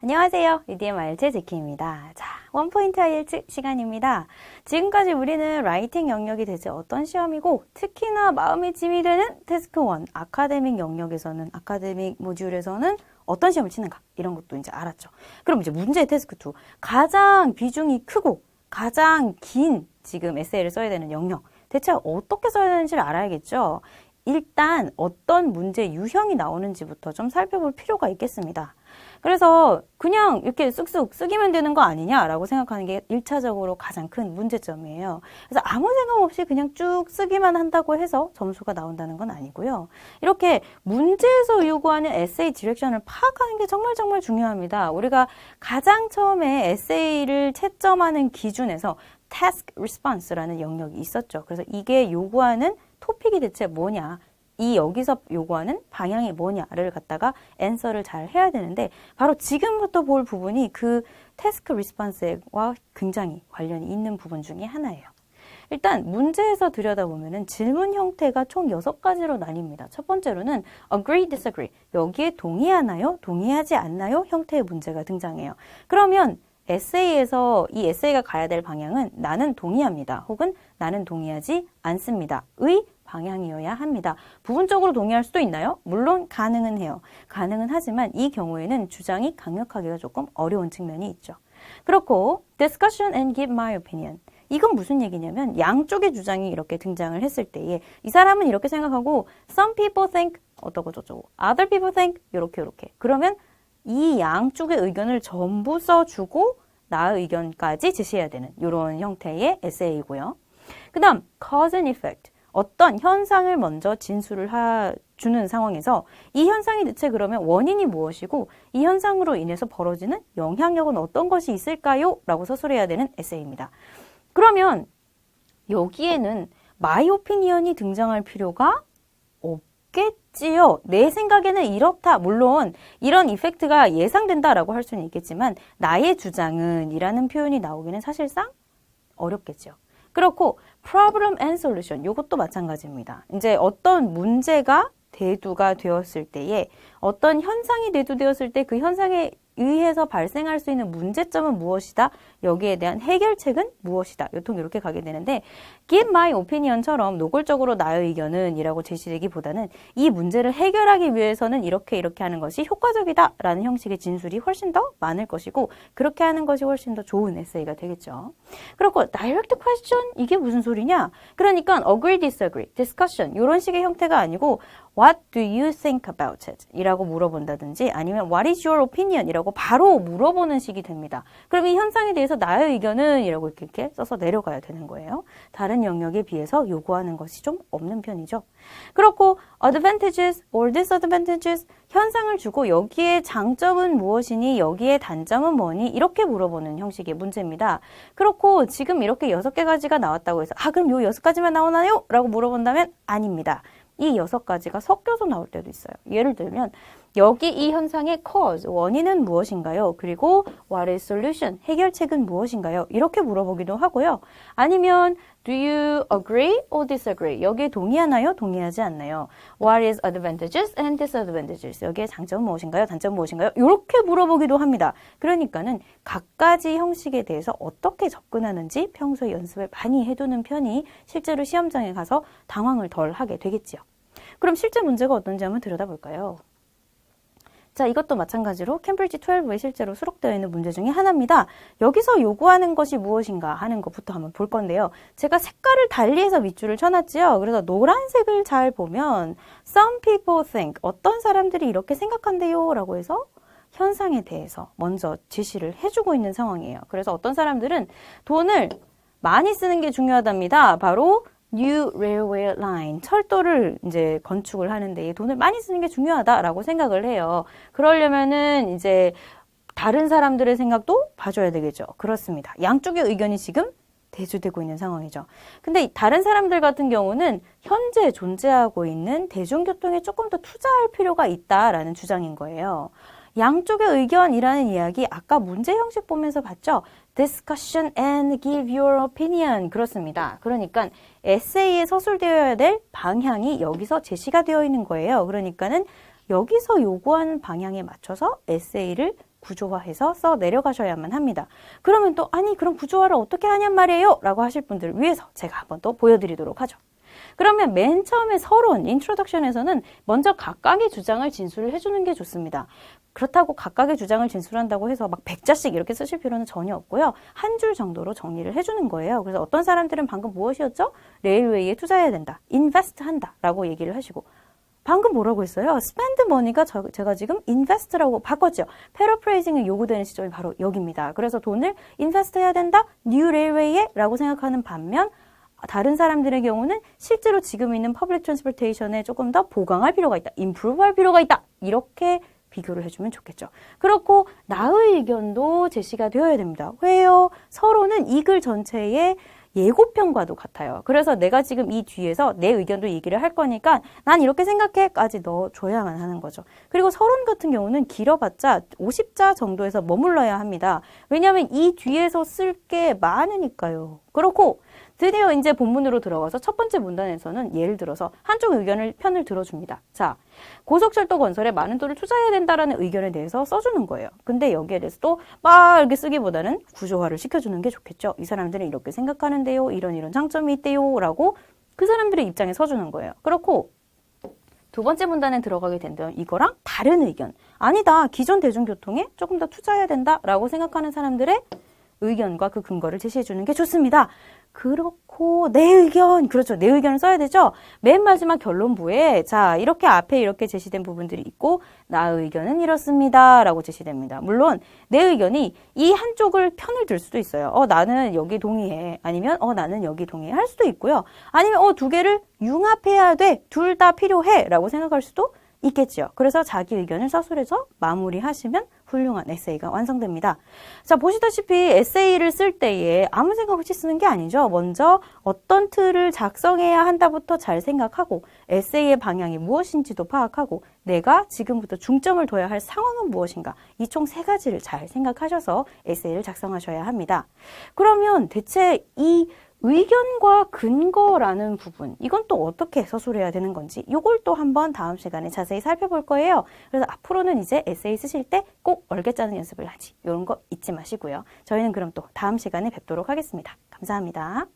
안녕하세요. UDM IELTS 제키입니다. 자, 원포인트 IELTS 시간입니다. 지금까지 우리는 라이팅 영역이 대체 어떤 시험이고 특히나 마음이 짐이 되는 태스크 1, 아카데믹 영역에서는, 아카데믹 모듈에서는 어떤 시험을 치는가 이런 것도 이제 알았죠. 그럼 이제 문제 태스크 2, 가장 비중이 크고 가장 긴 지금 에세이를 써야 되는 영역, 대체 어떻게 써야 되는지를 알아야겠죠. 일단 어떤 문제 유형이 나오는지부터 좀 살펴볼 필요가 있겠습니다. 그래서 그냥 이렇게 쓱쓱 쓰기만 되는 거 아니냐라고 생각하는 게 1차적으로 가장 큰 문제점이에요. 그래서 아무 생각 없이 그냥 쭉 쓰기만 한다고 해서 점수가 나온다는 건 아니고요. 이렇게 문제에서 요구하는 에세이 디렉션을 파악하는 게 정말 중요합니다. 우리가 가장 처음에 에세이를 채점하는 기준에서 task response라는 영역이 있었죠. 그래서 이게 요구하는 토픽이 대체 뭐냐, 이 여기서 요구하는 방향이 뭐냐를 갖다가 앤서를 잘 해야 되는데 바로 지금부터 볼 부분이 그 태스크 리스폰스와 굉장히 관련이 있는 부분 중에 하나예요. 일단 문제에서 들여다보면은 질문 형태가 총 6가지로 나뉩니다. 첫 번째로는 agree, disagree. 여기에 동의하나요? 동의하지 않나요? 형태의 문제가 등장해요. 그러면 에세이에서 이 에세이가 가야 될 방향은 나는 동의합니다. 혹은 나는 동의하지 않습니다. 의 방향이어야 합니다. 부분적으로 동의할 수도 있나요? 물론 가능은 해요. 가능은 하지만 이 경우에는 주장이 강력하기가 조금 어려운 측면이 있죠. 그렇고 discussion and give my opinion. 이건 무슨 얘기냐면 양쪽의 주장이 이렇게 등장을 했을 때에 이 사람은 이렇게 생각하고 some people think 어떠고 저쩌고 other people think 이렇게 그러면 이 양쪽의 의견을 전부 써주고 나의 의견까지 제시해야 되는 이런 형태의 에세이고요. 그 다음 cause and effect. 어떤 현상을 먼저 진술을 주는 상황에서 이 현상이 대체 그러면 원인이 무엇이고 이 현상으로 인해서 벌어지는 영향력은 어떤 것이 있을까요? 라고 서술해야 되는 에세이입니다. 그러면 여기에는 my opinion이 등장할 필요가 없겠지요. 내 생각에는 이렇다. 물론 이런 이펙트가 예상된다라고 할 수는 있겠지만 나의 주장은 이라는 표현이 나오기는 사실상 어렵겠죠. 그렇고 problem and solution 이것도 마찬가지입니다. 이제 어떤 문제가 대두가 되었을 때에 어떤 현상이 대두되었을 때 그 현상에 의해서 발생할 수 있는 문제점은 무엇이다? 여기에 대한 해결책은 무엇이다? 요통 이렇게 가게 되는데 give my opinion처럼 노골적으로 나의 의견은 이라고 제시되기보다는 이 문제를 해결하기 위해서는 이렇게 하는 것이 효과적이다 라는 형식의 진술이 훨씬 더 많을 것이고 그렇게 하는 것이 훨씬 더 좋은 에세이가 되겠죠. 그리고 direct question 이게 무슨 소리냐? 그러니까 agree, disagree, discussion 이런 식의 형태가 아니고 What do you think about it? 이라고 물어본다든지 아니면 What is your opinion? 이라고 바로 물어보는 식이 됩니다. 그럼 이 현상에 대해서 나의 의견은 이라고 이렇게 써서 내려가야 되는 거예요. 다른 영역에 비해서 요구하는 것이 좀 없는 편이죠. 그렇고 advantages or disadvantages 현상을 주고 여기에 장점은 무엇이니 여기에 단점은 뭐니 이렇게 물어보는 형식의 문제입니다. 그렇고 지금 이렇게 6가지가 나왔다고 해서 그럼 요 6가지만 나오나요? 라고 물어본다면 아닙니다. 이 6가지가 섞여서 나올 때도 있어요. 예를 들면 여기 이 현상의 cause, 원인은 무엇인가요? 그리고 what is solution, 해결책은 무엇인가요? 이렇게 물어보기도 하고요. 아니면 do you agree or disagree? 여기에 동의하나요? 동의하지 않나요? What is advantages and disadvantages? 여기에 장점은 무엇인가요? 단점은 무엇인가요? 이렇게 물어보기도 합니다. 그러니까는 각가지 형식에 대해서 어떻게 접근하는지 평소에 연습을 많이 해두는 편이 실제로 시험장에 가서 당황을 덜 하게 되겠지요. 그럼 실제 문제가 어떤지 한번 들여다볼까요? 자, 이것도 마찬가지로 캠브리지 12에 실제로 수록되어 있는 문제 중에 하나입니다. 여기서 요구하는 것이 무엇인가 하는 것부터 한번 볼 건데요. 제가 색깔을 달리해서 밑줄을 쳐놨지요. 그래서 노란색을 잘 보면 some people think, 어떤 사람들이 이렇게 생각한대요 라고 해서 현상에 대해서 먼저 제시를 해주고 있는 상황이에요. 그래서 어떤 사람들은 돈을 많이 쓰는 게 중요하답니다. 바로 New Railway Line, 철도를 이제 건축을 하는데 돈을 많이 쓰는 게 중요하다라고 생각을 해요. 그러려면은 이제 다른 사람들의 생각도 봐줘야 되겠죠. 그렇습니다. 양쪽의 의견이 지금 대조되고 있는 상황이죠. 근데 다른 사람들 같은 경우는 현재 존재하고 있는 대중교통에 조금 더 투자할 필요가 있다라는 주장인 거예요. 양쪽의 의견이라는 이야기 아까 문제 형식 보면서 봤죠? Discussion and give your opinion. 그렇습니다. 그러니까 에세이에 서술되어야 될 방향이 여기서 제시가 되어 있는 거예요. 그러니까는 여기서 요구하는 방향에 맞춰서 에세이를 구조화해서 써 내려가셔야만 합니다. 그러면 또 아니 그럼 구조화를 어떻게 하냔 말이에요 라고 하실 분들을 위해서 제가 한번 또 보여드리도록 하죠. 그러면 맨 처음에 서론, 인트로덕션에서는 먼저 각각의 주장을 진술을 해주는 게 좋습니다. 그렇다고 각각의 주장을 진술한다고 해서 막 100자씩 이렇게 쓰실 필요는 전혀 없고요. 한 줄 정도로 정리를 해주는 거예요. 그래서 어떤 사람들은 방금 무엇이었죠? 레일웨이에 투자해야 된다. 인베스트 한다. 라고 얘기를 하시고 방금 뭐라고 했어요? spend money가 제가 지금 invest라고 바꿨죠. 패러프레이징이 요구되는 시점이 바로 여기입니다. 그래서 돈을 invest 해야 된다. new railway에 라고 생각하는 반면 다른 사람들의 경우는 실제로 지금 있는 퍼블릭 트랜스포테이션에 조금 더 보강할 필요가 있다. improve 할 필요가 있다. 이렇게 비교를 해주면 좋겠죠. 그렇고 나의 의견도 제시가 되어야 됩니다. 왜요? 서로는 이 글 전체의 예고편과도 같아요. 그래서 내가 지금 이 뒤에서 내 의견도 얘기를 할 거니까 난 이렇게 생각해까지 넣어줘야만 하는 거죠. 그리고 서론 같은 경우는 길어봤자 50자 정도에서 머물러야 합니다. 왜냐하면 이 뒤에서 쓸 게 많으니까요. 그렇고 드디어 이제 본문으로 들어가서 첫 번째 문단에서는 예를 들어서 한쪽 편을 들어줍니다. 자, 고속철도 건설에 많은 돈을 투자해야 된다라는 의견에 대해서 써주는 거예요. 근데 여기에 대해서 또 막 이렇게 쓰기보다는 구조화를 시켜주는 게 좋겠죠. 이 사람들은 이렇게 생각하는데요. 이런 장점이 있대요. 라고 그 사람들의 입장에 서주는 거예요. 그렇고 두 번째 문단에 들어가게 된다면 이거랑 다른 의견. 아니다. 기존 대중교통에 조금 더 투자해야 된다라고 생각하는 사람들의 의견과 그 근거를 제시해 주는 게 좋습니다. 그렇고 내 의견, 그렇죠. 내 의견을 써야 되죠. 맨 마지막 결론부에 자 이렇게 앞에 이렇게 제시된 부분들이 있고 나의 의견은 이렇습니다 라고 제시됩니다. 물론 내 의견이 이 한쪽을 편을 들 수도 있어요. 나는 여기 동의해. 아니면 나는 여기 동의해 할 수도 있고요. 아니면 두 개를 융합해야 돼. 둘 다 필요해 라고 생각할 수도 있겠죠. 그래서 자기 의견을 서술해서 마무리하시면 훌륭한 에세이가 완성됩니다. 자, 보시다시피 에세이를 쓸 때에 아무 생각 없이 쓰는 게 아니죠. 먼저 어떤 틀을 작성해야 한다부터 잘 생각하고 에세이의 방향이 무엇인지도 파악하고 내가 지금부터 중점을 둬야 할 상황은 무엇인가 이 총 세 가지를 잘 생각하셔서 에세이를 작성하셔야 합니다. 그러면 대체 이 의견과 근거라는 부분, 이건 또 어떻게 서술해야 되는 건지 이걸 또 한번 다음 시간에 자세히 살펴볼 거예요. 그래서 앞으로는 이제 에세이 쓰실 때 꼭 얼개 짜는 연습을 하지. 이런 거 잊지 마시고요. 저희는 그럼 또 다음 시간에 뵙도록 하겠습니다. 감사합니다.